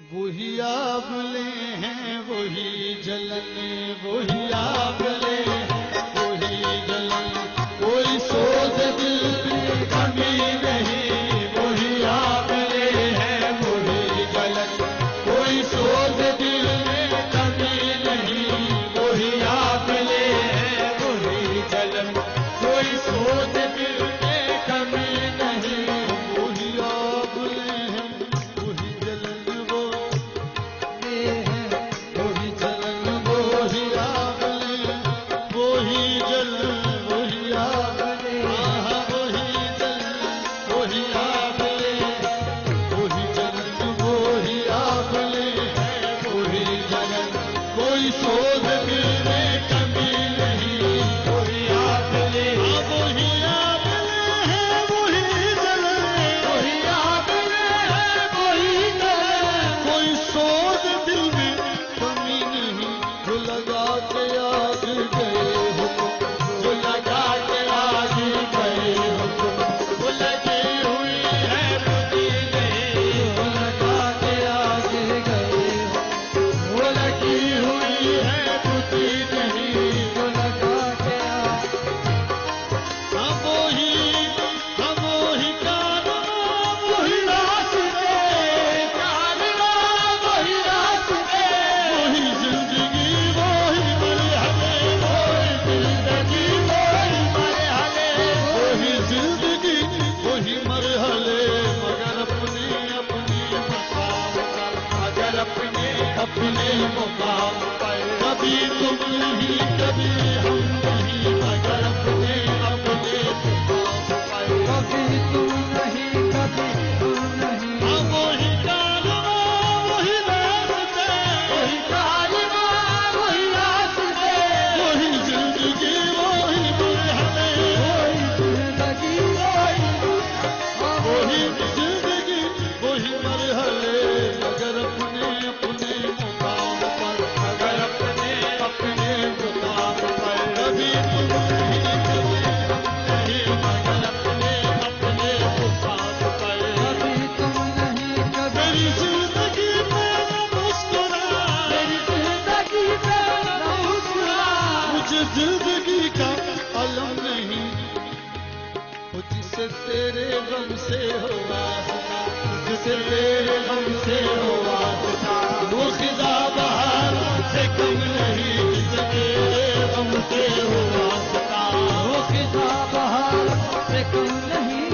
वही आबले हैं वही जलन, वही आबले हैं वही जलन, कोई सोच दिल में कमी नहीं। वही आबले हैं वही जलन, कोई सोच दिल में कमी नहीं। वही आबले हैं वही जलन, कोई सोच दिल में कमी नहीं। वही आबले हैं वही जलन, वो वही जलन वही आबले, वही जलन वही आबले, वही जलन वही आबले, वही जलन वही आबले है वही जलन, कोई सोच दिल में कमी नहीं। वही आबले वही आबले है वही जलन, वही आबले है वही जलन, कोई सोच दिल में कमी नहीं। जो लगा के आज गए हो तुम, जो लगा के आज गए हो तुम, वो लगी हुई है बुद्धि नहीं। वो लगा के आज गए हो, वो लगी हुई है बुद्धि नहीं। वो लगा के आज हम वही कारवां वही रास्ते, कारवां वही रास्ते, वही जिंदगी वही मरहले, वही जिंदगी वही मरहले, वही जिंदगी वही मरहले। मगर अपने मुकाम पर, मगर अपने मुकाम पर, कभी तुम नहीं कभी हम नहीं। मगर अपने मुकाम पर, कभी तुम नहीं कभी हम नहीं। हम वही कारवां वही रास्ते, वही कारवां वही रास्ते, वही जिंदगी वही मरहले, वही जिंदगी वही जिंदगी वही मरहले। मगर अपने मुकाम पर, मगर अपने मुकाम पर, कभी तुम नहीं कभी हम नहीं। मगर अपने मुकाम पर, कभी तुम नहीं कभी। मेरी जिंदगी पे न मुस्कुरा, मेरी जिंदगी पे न मुस्कुरा, मुझे जिंदगी का अलम नहीं। वो जिसे तेरे गम से हो वास्ता, जिसे तेरे गम से हो वास्ता, वो खिदा बहारों से कम नहीं। जिसे तेरे गम से हो वास्ता, वो खिदा बहारों से कम नहीं।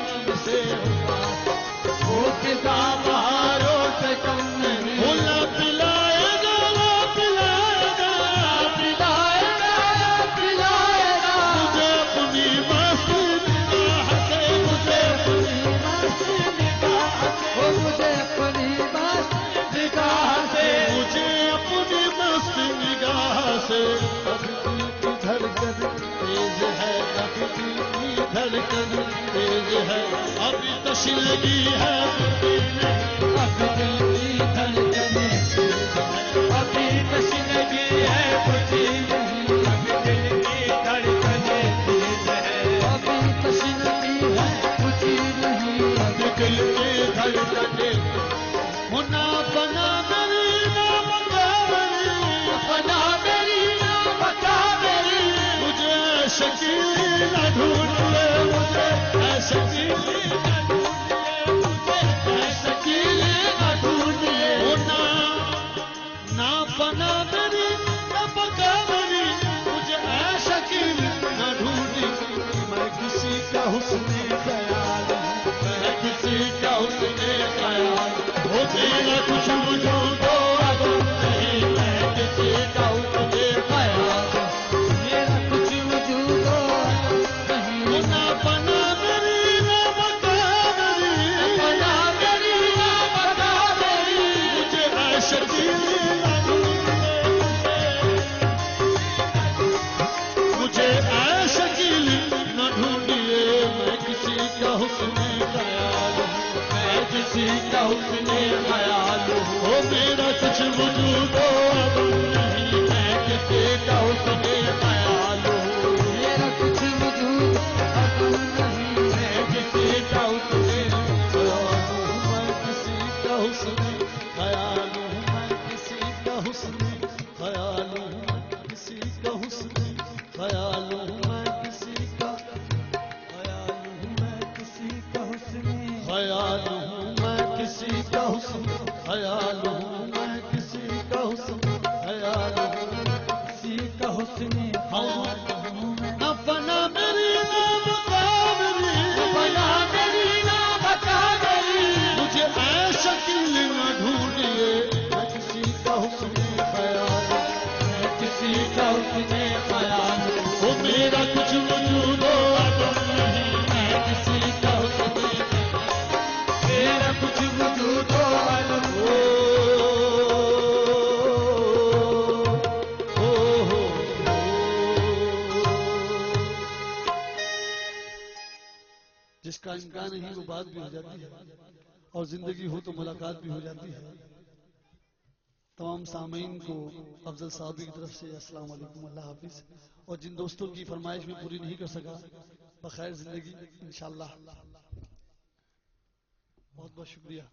गम से हो वास्ता, वो खिदा बहारों से कम नहीं। वो ना पिलाएगा ना पिलाएगा, पिलाएगा ना पिलाएगा, मुझे अपनी मस्ती निगाह से, मुझे अपनी मस्ती निगाह से, वो मुझे अपनी मस्ती निगाह से, मुझे अपनी मस्ती निगाह से। अभी दिल की धड़कन तेज है, अभी दिल की धड़कन तेज है, अभी तश लगी है बुद्धि नहीं। अभी दिल की धड़कन तेज है, अभी तश लगी है बुद्धि नहीं। अभी दिल की धड़कन तेज है, अभी तश लगी है बुद्धि नहीं। अभी दिल की धड़कन होना बना मेरी ना बता मेरी, बना मेरी ना बता मेरी, मुझे शकील न ढूंढे, मुझे शकील न ढूंढे, मुझे शकील न ढूंढे। होना ना बना मेरी ना बता मेरी, मुझे शकील न ढूंढे। मैं किसी का हुस्ने ख्याल हूँ, मैं किसी का हुस्ने ख्याल, वो तेरा कुछ मुझो तो अगम नहीं। मैं किसी का हुस्ने ख्याल, मेरा कुछ मुझो तो नहीं। ना बना मेरी ना बता मेरी, बना मेरी ना बता मेरी, मुझे शकील न ढूंढे, मुझे शकील न ढूंढिए। मैं किसी का हुस्ने ख्याल हूँ, मैं हुस्न ख्याल हूँ मैं किसी का हुस्न ख्याल हूँ मैं किसी का हुस्न ख्याल हूँ मैं किसी का ख्याल हूँ मैं किसी का हुस्न ख्याल हूँ मैं किसी का हुस्न ख्याल हूँ मैं किसी का हुस्न ख्याल हूँ किसी का हुस्न ख्याल हूँ मैं न फना मेरी ना बता मेरी बना मेरी ना बता मेरी मुझे ऐसा शकील न ढूंढिए मैं किसी का हुस्न ख्याल मैं किसी का हुस्न ख्याल वो मेरा कुछ वजूद नहीं मैं किसी का हुस्न मेरा कुछ वजूद जिसका इम्कान ही वो बात भी हो जाती है और जिंदगी हो तो मुलाकात भी हो जाती है। तमाम सामीन को अफजल साहब की तरफ से अस्सलाम वालेकुम, अल्लाह हाफिज। और जिन दोस्तों की फरमाइश में पूरी नहीं कर सका, बखैर जिंदगी इंशाअल्लाह। बहुत बहुत शुक्रिया।